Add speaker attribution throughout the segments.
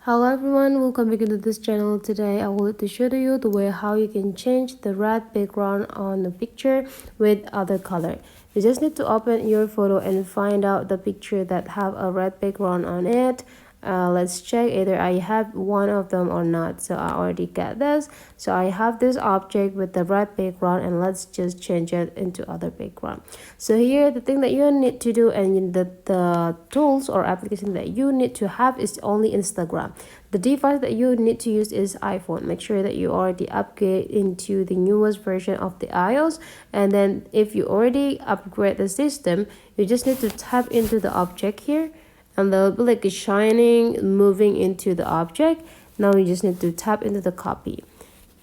Speaker 1: Hello everyone, welcome back to this channel. Today I will to show you the way how you can change the red background on the picture with other color. You just need to open your photo and find out the picture that have a red background on it. Let's check either I have one of them or not. So I already got this. So I have this object with the red background, and let's just change it into other background. So here the thing that you need to do, and the tools or application that you need to have is only Instagram. The device that you need to use is iPhone. Make sure that you already upgrade into the newest version of the iOS, and then if you already upgrade the system, you just need to tap into the object here, and there will be like a shining moving into the object. Now you just need to tap into the copy.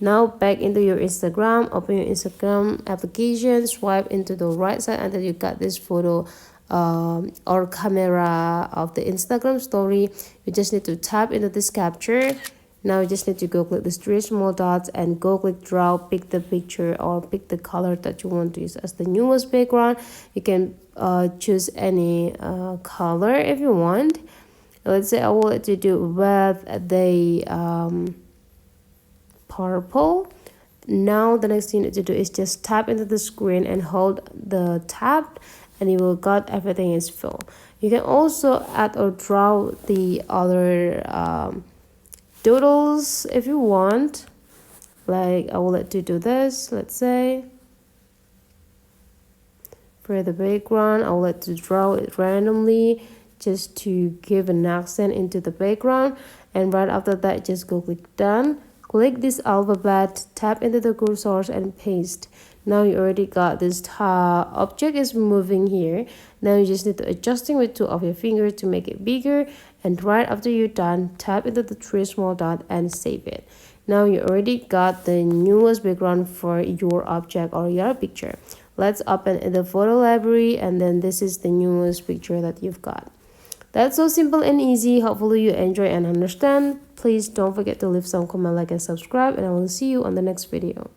Speaker 1: Now back into your Instagram, open your Instagram application, swipe into the right side until you got this photo or camera of the Instagram story. You just need to tap into this capture. Now you just need to go click the three small dots and go click draw, pick the picture or pick the color that you want to use as the newest background. You can choose any color if you want. Let's say I want to do with the purple. Now the next thing you need to do is just tap into the screen and hold the tab, and you will got everything is filled. You can also add or draw the other doodles if you want. Like I will let you do this. Let's say for the background, I will let you draw it randomly just to give an accent into the background, and right after that just go click done. Click this alphabet, tap into the cursor and paste. Now you already got this object is moving here. Now you just need to adjusting with two of your fingers to make it bigger, and right after you're done, tap into the three small dot and save it. Now you already got the newest background for your object or your picture. Let's open the photo library, and then this is the newest picture that you've got. That's so simple and easy. Hopefully you enjoy and understand. Please don't forget to leave some comment, like, and subscribe, and I will see you on the next video.